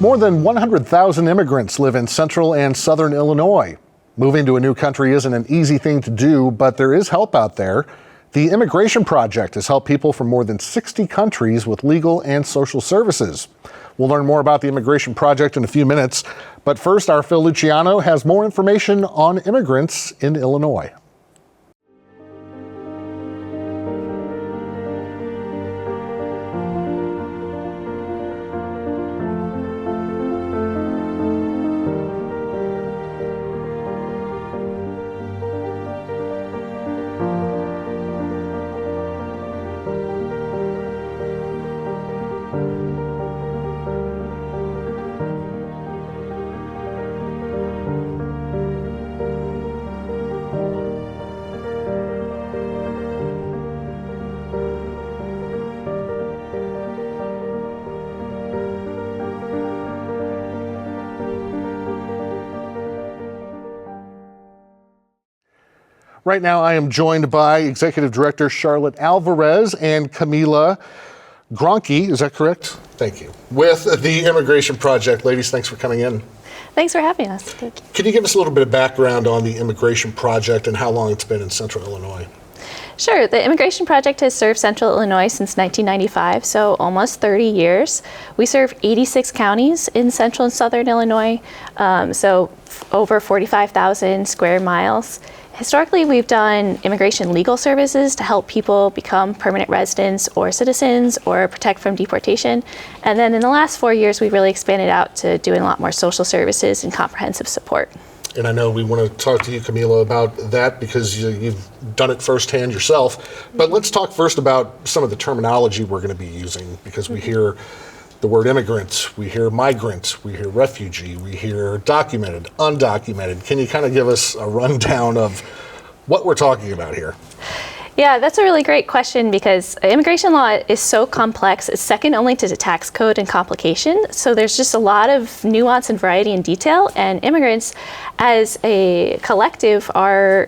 More than 100,000 immigrants live in central and southern Illinois. Moving to a new country isn't an easy thing to do, but there is help out there. The Immigration Project has helped people from more than 60 countries with legal and social services. We'll learn more about the Immigration Project in a few minutes, but first, our Phil Luciano has more information on immigrants in Illinois. Right now, I am joined by Executive Director Charlotte Alvarez and Camila Gronke. Is that correct? Thank you. With the Immigration Project. Ladies, thanks for coming in. Thanks for having us. Thank you. Can you give us a little bit of background on the Immigration Project and how long it's been in Central Illinois? Sure. The Immigration Project has served Central Illinois since 1995, so almost 30 years. We serve 86 counties in Central and Southern Illinois, so over 45,000 square miles. Historically, we've done immigration legal services to help people become permanent residents or citizens or protect from deportation. And then in the last 4 years, we've really expanded out to doing a lot more social services and comprehensive support. And I know we want to talk to you, Camila, about that because you've done it firsthand yourself. But let's talk first about some of the terminology we're going to be using, because we hear the word immigrant, we hear migrant, we hear refugee, we hear documented, undocumented. Can you kind of give us a rundown of what we're talking about here? Yeah, that's a really great question because immigration law is so complex. It's second only to the tax code in complication. So there's just a lot of nuance and variety and detail. And immigrants as a collective are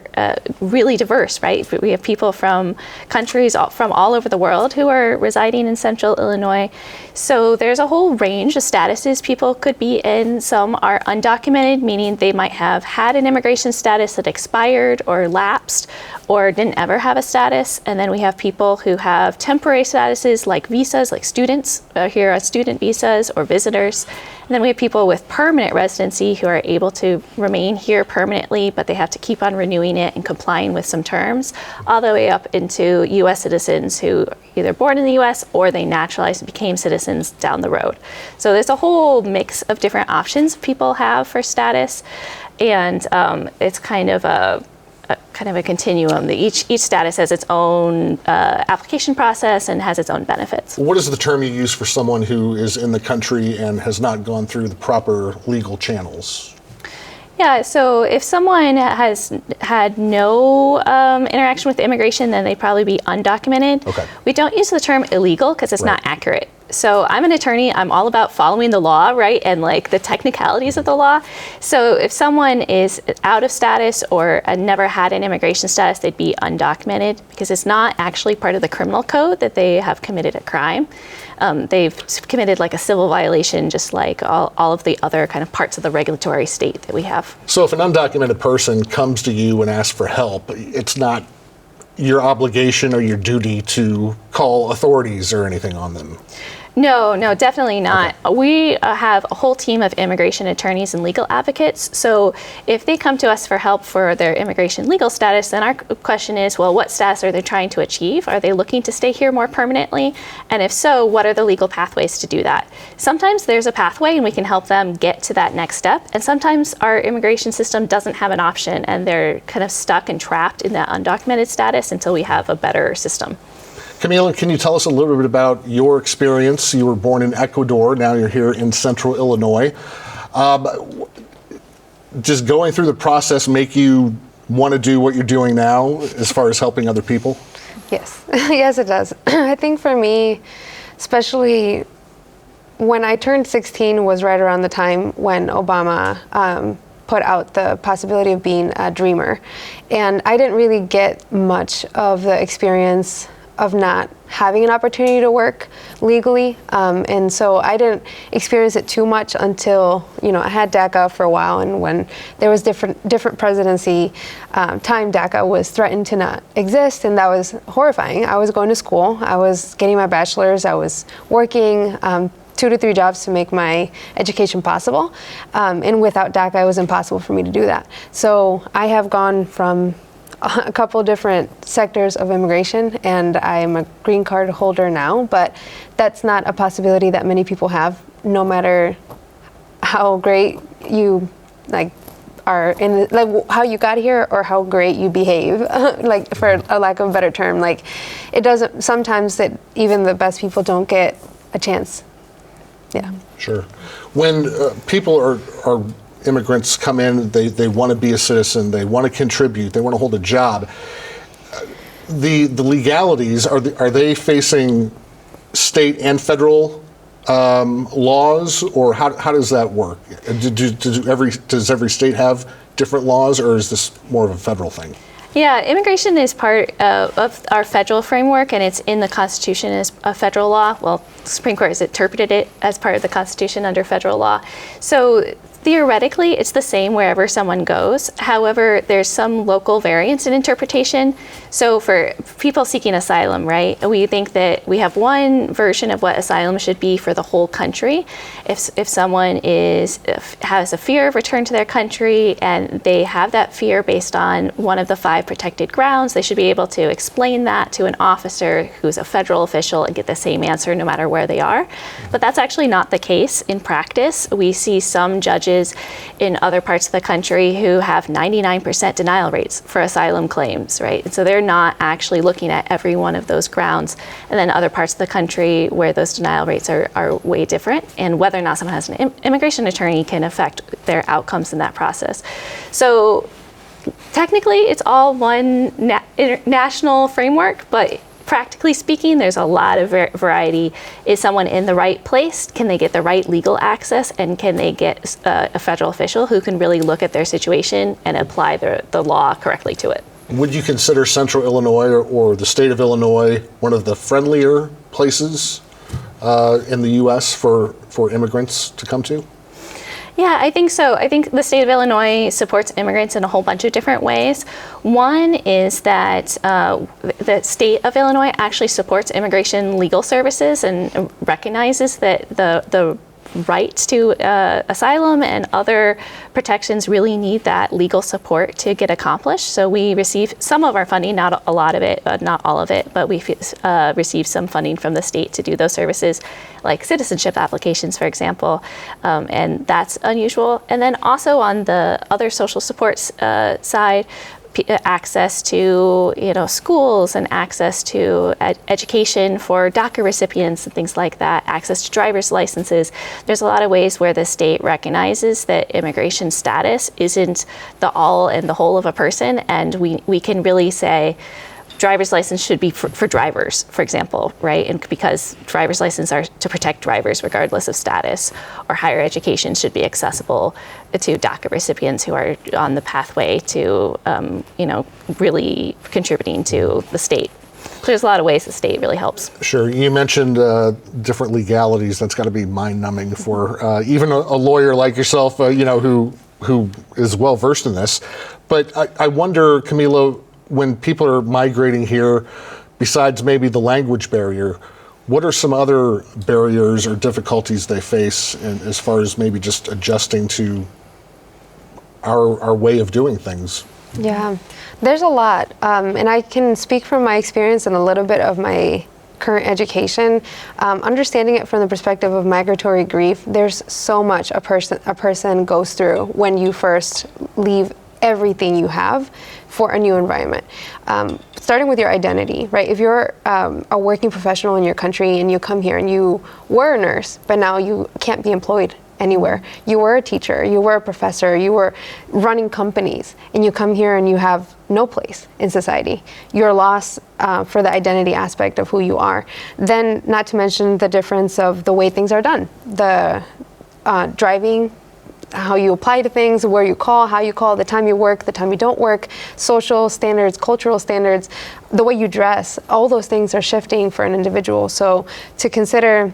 really diverse, right? We have people from countries from all over the world who are residing in Central Illinois. So there's a whole range of statuses people could be in. Some are undocumented, meaning they might have had an immigration status that expired or lapsed or didn't ever have a status. And then we have people who have temporary statuses like visas, like students here on student visas or visitors. And then we have people with permanent residency who are able to remain here permanently, but they have to keep on renewing it and complying with some terms, all the way up into U.S. citizens who either born in the U.S. or they naturalized and became citizens down the road. So there's a whole mix of different options people have for status, and it's kind of a continuum. Each status has its own application process and has its own benefits. What is the term you use for someone who is in the country and has not gone through the proper legal channels? Yeah, so if someone has had no interaction with immigration, then they'd probably be undocumented. Okay. We don't use the term illegal because it's not accurate. So I'm an attorney, I'm all about following the law, right? And like the technicalities of the law. So if someone is out of status or never had an immigration status, they'd be undocumented because it's not actually part of the criminal code that they have committed a crime. They've committed like a civil violation, just like all of the other kind of parts of the regulatory state that we have. So if an undocumented person comes to you and asks for help, it's not your obligation or your duty to call authorities or anything on them? No, definitely not. Okay. We have a whole team of immigration attorneys and legal advocates. So if they come to us for help for their immigration legal status, then our question is, well, what status are they trying to achieve? Are they looking to stay here more permanently? And if so, what are the legal pathways to do that? Sometimes there's a pathway and we can help them get to that next step. And sometimes our immigration system doesn't have an option and they're kind of stuck and trapped in that undocumented status until we have a better system. Camila, can you tell us a little bit about your experience? You were born in Ecuador, now you're here in Central Illinois. Just going through the process make you want to do what you're doing now as far as helping other people? Yes, yes it does. I think for me, especially when I turned 16 was right around the time when Obama put out the possibility of being a dreamer. And I didn't really get much of the experience of not having an opportunity to work legally. And so I didn't experience it too much until, I had DACA for a while, and when there was different presidency time, DACA was threatened to not exist, and that was horrifying. I was going to school, I was getting my bachelor's, I was working 2 to 3 jobs to make my education possible. And without DACA, it was impossible for me to do that. So I have gone from a couple different sectors of immigration, and I'm a green card holder now, but that's not a possibility that many people have, no matter how great you are in how you got here or how great you behave, for a lack of a better term. It doesn't, sometimes that even the best people don't get a chance. Yeah. Sure. When people are immigrants come in, they want to be a citizen, they want to contribute, they want to hold a job. The legalities, are they facing state and federal laws, or how does that work? Does every state have different laws, or is this more of a federal thing? Yeah, immigration is part of our federal framework, and it's in the Constitution as a federal law. Well, the Supreme Court has interpreted it as part of the Constitution under federal law. So theoretically, it's the same wherever someone goes. However, there's some local variance in interpretation. So for people seeking asylum, right, we think that we have one version of what asylum should be for the whole country. If someone has a fear of return to their country, and they have that fear based on one of the 5 protected grounds, they should be able to explain that to an officer who's a federal official and get the same answer no matter where they are. But that's actually not the case in practice. We see some judges in other parts of the country who have 99% denial rates for asylum claims, right? And so they're not actually looking at every one of those grounds. And then other parts of the country where those denial rates are way different, and whether or not someone has an immigration attorney can affect their outcomes in that process. So technically, it's all one national framework, but practically speaking, there's a lot of variety. Is someone in the right place? Can they get the right legal access? And can they get a federal official who can really look at their situation and apply the law correctly to it? Would you consider Central Illinois or the state of Illinois one of the friendlier places in the U.S. for immigrants to come to? Yeah, I think so. I think the state of Illinois supports immigrants in a whole bunch of different ways. One is that the state of Illinois actually supports immigration legal services and recognizes that the rights to asylum and other protections really need that legal support to get accomplished. So we receive some of our funding, not a lot of it, not all of it, but we receive some funding from the state to do those services, like citizenship applications, for example, and that's unusual. And then also on the other social supports side, access to schools and access to education for DACA recipients and things like that, access to driver's licenses. There's a lot of ways where the state recognizes that immigration status isn't the all and the whole of a person, and we can really say driver's license should be for drivers, for example, right? And because driver's licenses are to protect drivers regardless of status, or higher education should be accessible to DACA recipients who are on the pathway to, really contributing to the state. So there's a lot of ways the state really helps. Sure. You mentioned different legalities. That's got to be mind-numbing for even a lawyer like yourself, who is well versed in this. But I wonder, Camilo, when people are migrating here, besides maybe the language barrier, what are some other barriers or difficulties they face as far as maybe just adjusting to our way of doing things? Yeah, there's a lot. And I can speak from my experience and a little bit of my current education. Understanding it from the perspective of migratory grief, there's so much a person goes through when you first leave everything you have for a new environment. Starting with your identity, right? If you're a working professional in your country and you come here and you were a nurse, but now you can't be employed anywhere. You were a teacher, you were a professor, you were running companies, and you come here and you have no place in society. You're lost for the identity aspect of who you are. Then, not to mention the difference of the way things are done. The driving how you apply to things, where you call, how you call, the time you work, the time you don't work, social standards, cultural standards, the way you dress, all those things are shifting for an individual. So to consider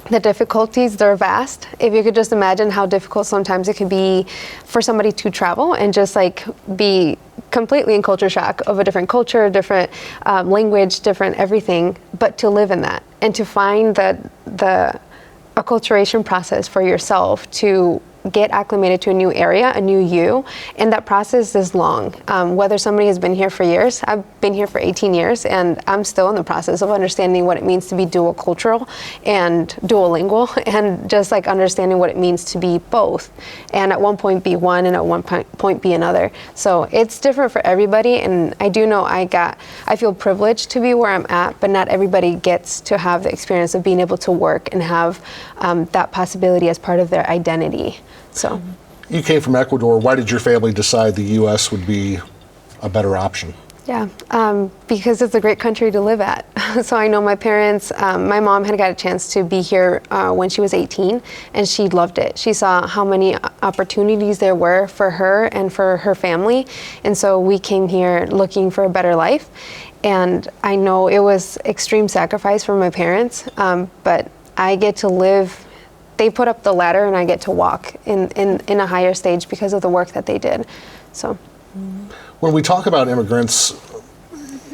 the difficulties, they're vast. If you could just imagine how difficult sometimes it could be for somebody to travel and just like be completely in culture shock of a different culture, different language, different everything, but to live in that and to find the acculturation process for yourself to get acclimated to a new area, a new you, and that process is long. Whether somebody has been here for years, I've been here for 18 years, and I'm still in the process of understanding what it means to be dual cultural and dual lingual, and just like understanding what it means to be both, and at one point be one, and at one point be another. So it's different for everybody, and I do know I feel privileged to be where I'm at, but not everybody gets to have the experience of being able to work and have that possibility as part of their identity. So, You came from Ecuador. Why did your family decide the U.S. would be a better option? yeah, because it's a great country to live at. So I know my parents, my mom had got a chance to be here when she was 18, and she loved it. She saw how many opportunities there were for her and for her family. And so we came here looking for a better life. And I know it was extreme sacrifice for my parents, but I get to live. They put up the ladder and I get to walk in a higher stage because of the work that they did. So, When we talk about immigrants,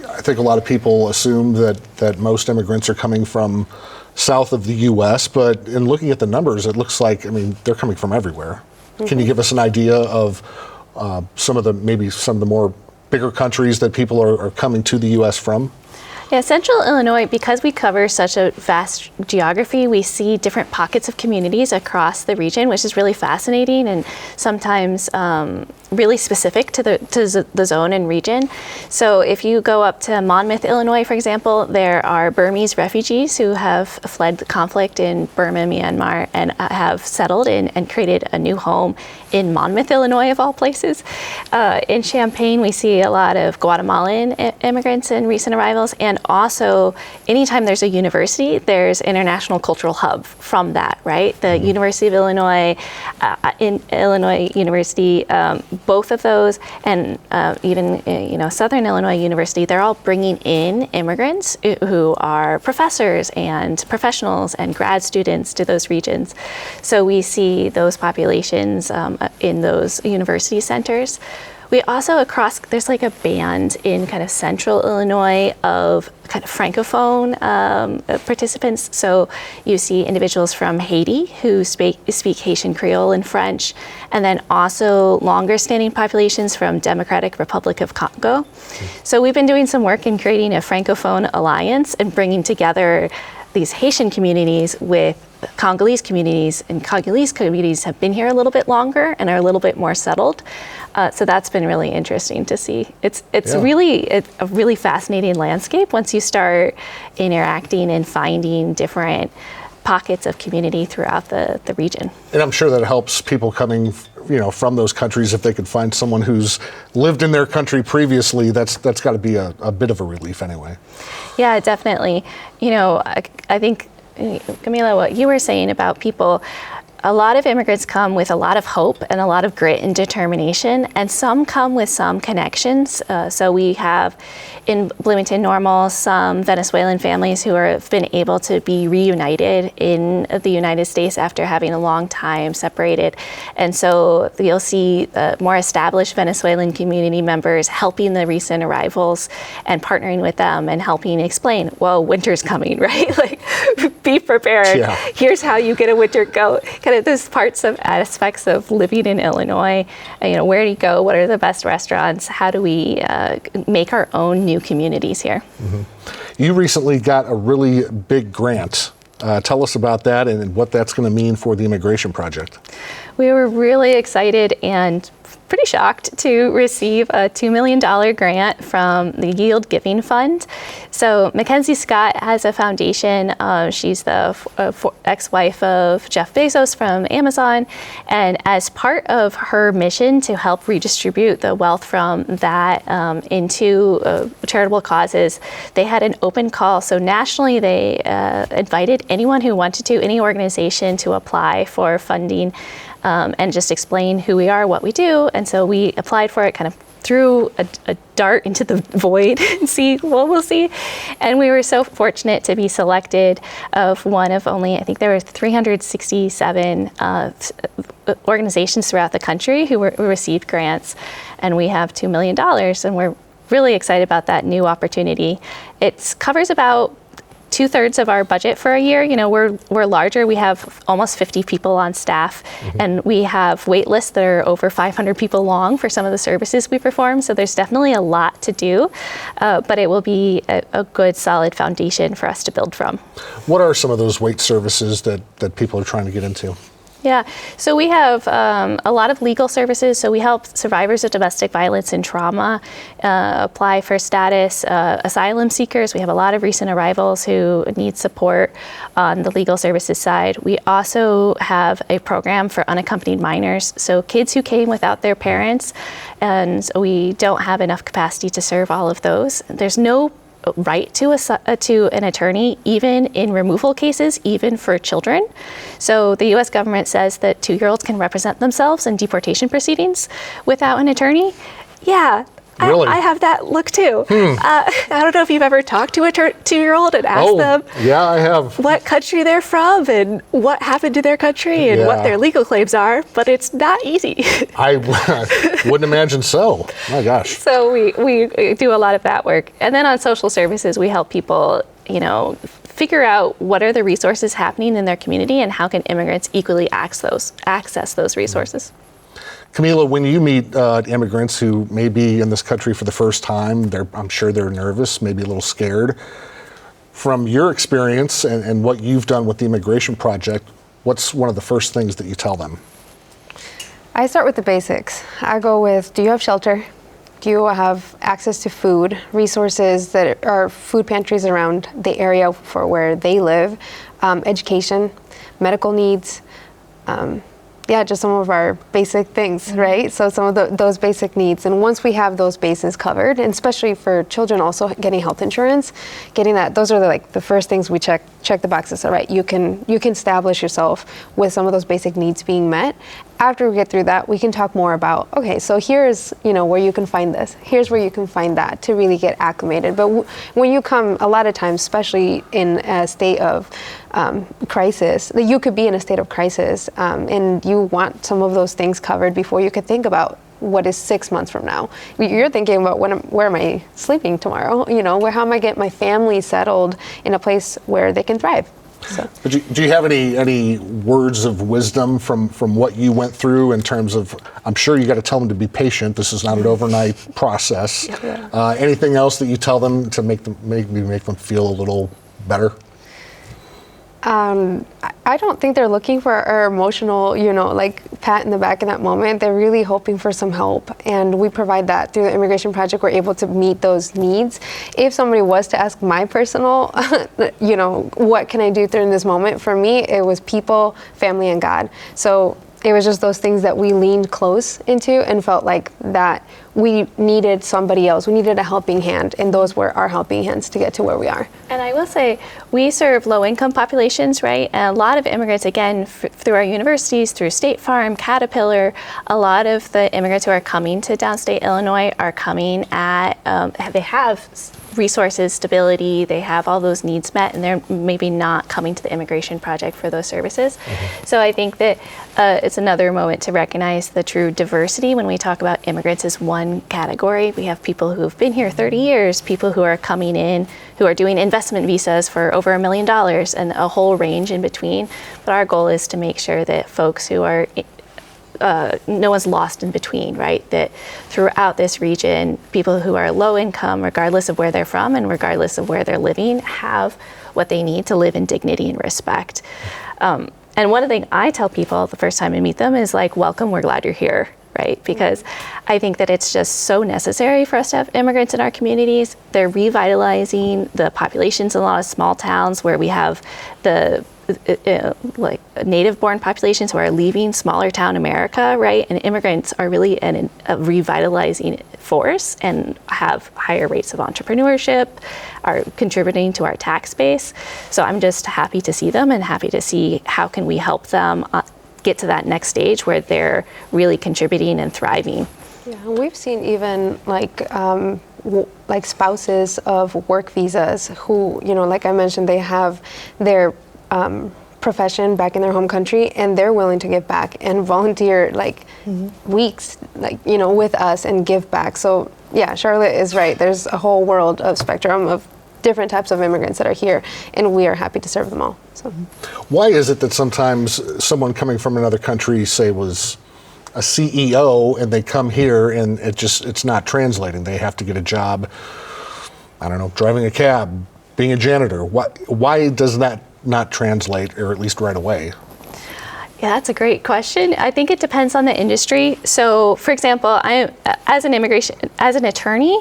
I think a lot of people assume that most immigrants are coming from south of the U.S., but in looking at the numbers, it looks like, they're coming from everywhere. Mm-hmm. Can you give us an idea of some of the more bigger countries that people are coming to the U.S. from? Yeah, Central Illinois, because we cover such a vast geography, we see different pockets of communities across the region, which is really fascinating and sometimes really specific to the zone and region. So if you go up to Monmouth, Illinois, for example, there are Burmese refugees who have fled the conflict in Burma, Myanmar, and have settled and created a new home in Monmouth, Illinois, of all places. In Champaign, we see a lot of Guatemalan immigrants and recent arrivals, and also anytime there's a university, there's international cultural hub from that, right? The University of Illinois, in Illinois University, both of those, and even Southern Illinois University, they're all bringing in immigrants who are professors and professionals and grad students to those regions. So we see those populations in those university centers. We also there's like a band in kind of central Illinois of kind of Francophone participants. So you see individuals from Haiti who speak Haitian Creole and French, and then also longer standing populations from Democratic Republic of Congo. So we've been doing some work in creating a Francophone alliance and bringing together these Haitian communities with Congolese communities, and Congolese communities have been here a little bit longer and are a little bit more settled. So that's been really interesting to see. It's really a really fascinating landscape once you start interacting and finding different pockets of community throughout the region. And I'm sure that helps people coming, from those countries. If they could find someone who's lived in their country previously, that's got to be a bit of a relief anyway. Yeah, definitely. I think, Camila, what you were saying about people, a lot of immigrants come with a lot of hope and a lot of grit and determination, and some come with some connections. So we have in Bloomington Normal some Venezuelan families who have been able to be reunited in the United States after having a long time separated. And so you'll see more established Venezuelan community members helping the recent arrivals and partnering with them and helping explain, well, winter's coming, right? Like, be prepared. Yeah. Here's how you get a winter coat. Kind of those aspects of living in Illinois. Where do you go? What are the best restaurants? How do we make our own new communities here? Mm-hmm. You recently got a really big grant. Tell us about that and what that's going to mean for the Immigration Project. We were really excited and pretty shocked to receive a $2 million grant from the Yield Giving Fund. So Mackenzie Scott has a foundation. She's the ex-wife of Jeff Bezos from Amazon. And as part of her mission to help redistribute the wealth from that into charitable causes, they had an open call. So nationally, they invited anyone who wanted to, any organization, to apply for funding and just explain who we are, what we do. And so we applied for it, kind of threw a dart into the void and see what we'll see. And we were so fortunate to be selected of one of only, I think there were 367 organizations throughout the country who received grants. And we have $2 million, and we're really excited about that new opportunity. It covers about 2/3 of our budget for a year. You know, we're larger. We have almost 50 people on staff, and we have wait lists that are over 500 people long for some of the services we perform. So there's definitely a lot to do, but it will be a good, solid foundation for us to build from. What are some of those wait services that people are trying to get into? Yeah, so we have a lot of legal services. So we help survivors of domestic violence and trauma apply for status, asylum seekers. We have a lot of recent arrivals who need support on the legal services side. We also have a program for unaccompanied minors, so kids who came without their parents, and we don't have enough capacity to serve all of those. There's no right to an attorney, even in removal cases, even for children. So the U.S. government says that 2-year-olds can represent themselves in deportation proceedings without an attorney. Yeah. Really? I have that look too. I don't know if you've ever talked to a 2-year-old and asked them yeah, I have. what country they're from and what happened to their country and what their legal claims are, but it's not easy. I wouldn't imagine so. My gosh. So we do a lot of that work. And then on social services, we help people, you know, figure out what are the resources happening in their community and how can immigrants equally access those resources. Camila, when you meet immigrants who may be in this country for the first time, I'm sure they're nervous, maybe a little scared. From your experience and what you've done with the Immigration Project, what's one of the first things that you tell them? I start with the basics. I go with, do you have shelter? Do you have access to food, resources that are food pantries around the area for where they live, education, medical needs, just some of our basic things, right? So some of those basic needs. And once we have those bases covered, and especially for children also getting health insurance, getting that, those are the first things we check the boxes. All right, you can establish yourself with some of those basic needs being met. After we get through that, we can talk more about, okay, so here's, where you can find this. Here's where you can find that to really get acclimated. But when you come, a lot of times, especially in a state of crisis, that you could be in a state of crisis and you want some of those things covered before you could think about what is 6 months from now. You're thinking about where am I sleeping tomorrow? How am I getting my family settled in a place where they can thrive? So. Do you have any words of wisdom from what you went through in terms of, I'm sure you got to tell them to be patient. This is not an overnight process. Yeah. Anything else that you tell them to make them feel a little better? I don't think they're looking for our emotional, pat in the back in that moment. They're really hoping for some help, and we provide that through the Immigration Project. We're able to meet those needs. If somebody was to ask my personal, what can I do during this moment? For me, it was people, family, and God. So it was just those things that we leaned close into and felt like that we needed somebody else. We needed a helping hand, and those were our helping hands to get to where we are. And I will say, we serve low-income populations, right? And a lot of immigrants, again, through our universities, through State Farm, Caterpillar, a lot of the immigrants who are coming to downstate Illinois are coming at, they have resources, stability, they have all those needs met, and they're maybe not coming to the Immigration Project for those services. Mm-hmm. So I think that it's another moment to recognize the true diversity when we talk about immigrants as one category. We have people who have been here 30 years, people who are coming in, who are doing investment visas for over $1 million, and a whole range in between. But our goal is to make sure that folks who are no one's lost in between, right? That throughout this region, people who are low income, regardless of where they're from and regardless of where they're living, have what they need to live in dignity and respect. And one of the things I tell people the first time I meet them is welcome, we're glad you're here. right? Because I think that it's just so necessary for us to have immigrants in our communities. They're revitalizing the populations in a lot of small towns where we have the like native-born populations who are leaving smaller town America, right? And immigrants are really a revitalizing force and have higher rates of entrepreneurship, are contributing to our tax base. So I'm just happy to see them and happy to see how can we help them get to that next stage where they're really contributing and thriving. Yeah, and we've seen even like spouses of work visas who, like I mentioned, they have their profession back in their home country and they're willing to give back and volunteer weeks with us and give back. So yeah, Charlotte is right. There's a whole world of spectrum of different types of immigrants that are here, and we are happy to serve them all. So Why is it that sometimes someone coming from another country, say, was a CEO, and they come here and it's not translating? They have to get a job, I don't know, driving a cab, being a janitor. Why does that not translate, or at least right away? Yeah, that's a great question. I think it depends on the industry. So, for example, as an attorney,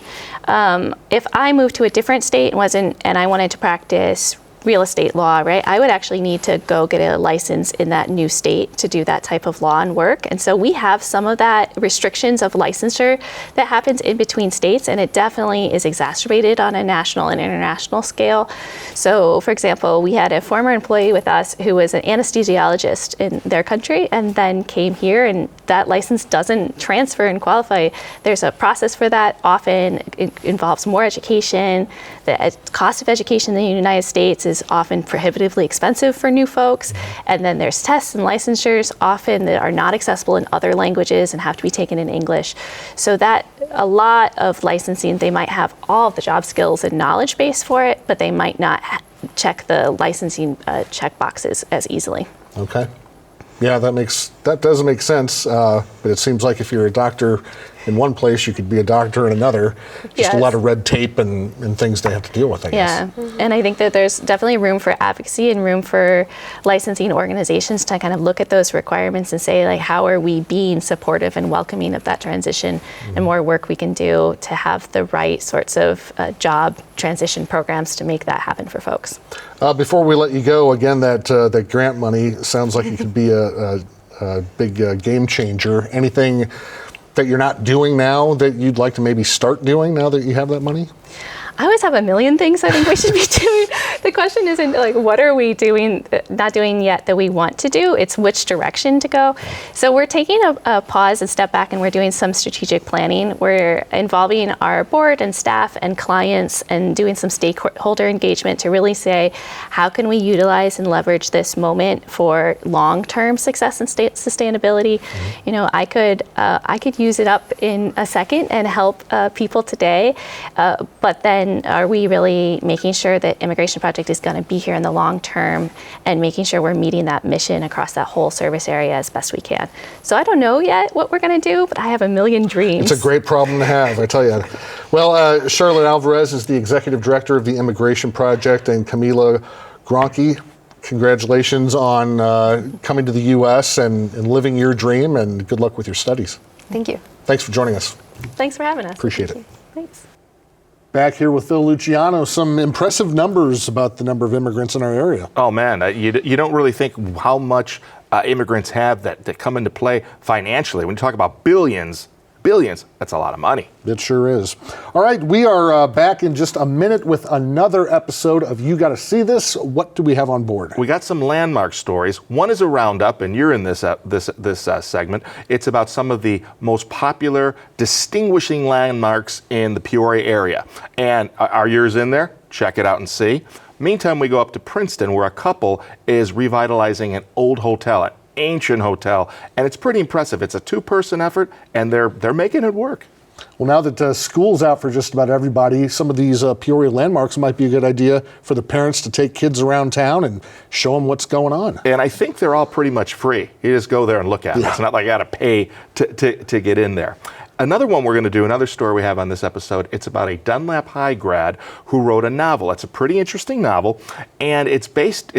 if I moved to a different state and I wanted to practice real estate law, right, I would actually need to go get a license in that new state to do that type of law and work. And so we have some of that restrictions of licensure that happens in between states, and it definitely is exacerbated on a national and international scale. So, for example, we had a former employee with us who was an anesthesiologist in their country and then came here, and that license doesn't transfer and qualify. There's a process for that. Often it involves more education. The cost of education in the United States is often prohibitively expensive for new folks. And then there's tests and licensures often that are not accessible in other languages and have to be taken in English. So that a lot of licensing, they might have all of the job skills and knowledge base for it, but they might not check the licensing check boxes as easily. Okay. Yeah, that does make sense. But it seems like if you're a doctor in one place, you could be a doctor in another. Just a lot of red tape and things they have to deal with, I guess. Yeah, and I think that there's definitely room for advocacy and room for licensing organizations to kind of look at those requirements and say, like, how are we being supportive and welcoming of that transition, and more work we can do to have the right sorts of job transition programs to make that happen for folks. Before we let you go, again, that grant money sounds like it could be a big game changer. Anything that you're not doing now that you'd like to maybe start doing now that you have that money? I always have a million things I think we should be doing. The question isn't like, what are we doing, not doing yet that we want to do? It's which direction to go. So we're taking a pause and step back, and we're doing some strategic planning. We're involving our board and staff and clients and doing some stakeholder engagement to really say, how can we utilize and leverage this moment for long-term success and sustainability? You know, I could use it up in a second and help people today, but then are we really making sure that Immigration Project is going to be here in the long term and making sure we're meeting that mission across that whole service area as best we can? So I don't know yet what we're going to do, but I have a million dreams. It's a great problem to have, I tell you. Well, Charlotte Alvarez is the Executive Director of the Immigration Project, and Camila Gronke, congratulations on coming to the U.S. and living your dream, and good luck with your studies. Thank you. Thanks for joining us. Thanks for having us. Appreciate it. Thanks. Back here with Phil Luciano, some impressive numbers about the number of immigrants in our area. Oh man, you don't really think how much immigrants have that come into play financially. When you talk about billions, that's a lot of money. It sure is. All right, we are back in just a minute with another episode of You Gotta See This. What do we have on board? We got some landmark stories. One is a roundup, and you're in this segment. It's about some of the most popular, distinguishing landmarks in the Peoria area. And are yours in there? Check it out and see. Meantime, we go up to Princeton, where a couple is revitalizing an old hotel, an ancient hotel, and it's pretty impressive. It's a two-person effort, and they're making it work. Well, now that school's out for just about everybody, some of these Peoria landmarks might be a good idea for the parents to take kids around town and show them what's going on. And I think they're all pretty much free. You just go there and look at them. Yeah. It's not like you got to pay to get in there. Another one we're going to do, another story we have on this episode, it's about a Dunlap High grad who wrote a novel. It's a pretty interesting novel, and it's based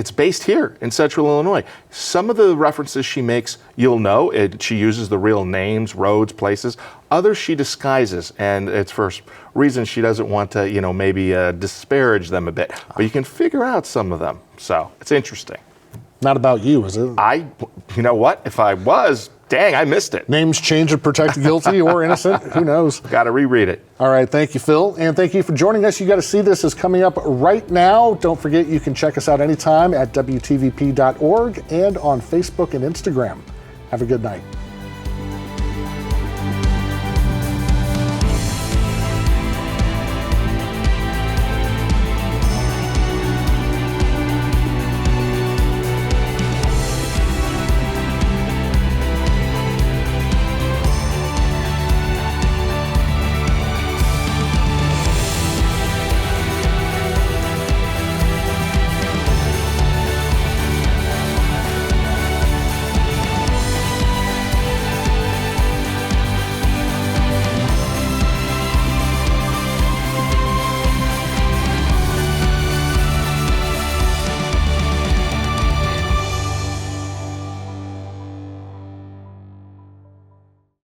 here in Central Illinois. Some of the references she makes, you'll know. She uses the real names, roads, places. Others she disguises, and it's for reasons she doesn't want to, maybe disparage them a bit. But you can figure out some of them, so it's interesting. Not about you, is it? You know what? If I was, dang, I missed it. Names change to protect the guilty or innocent. Who knows? Got to reread it. All right. Thank you, Phil. And thank you for joining us. You got to see this is coming up right now. Don't forget, you can check us out anytime at WTVP.org and on Facebook and Instagram. Have a good night.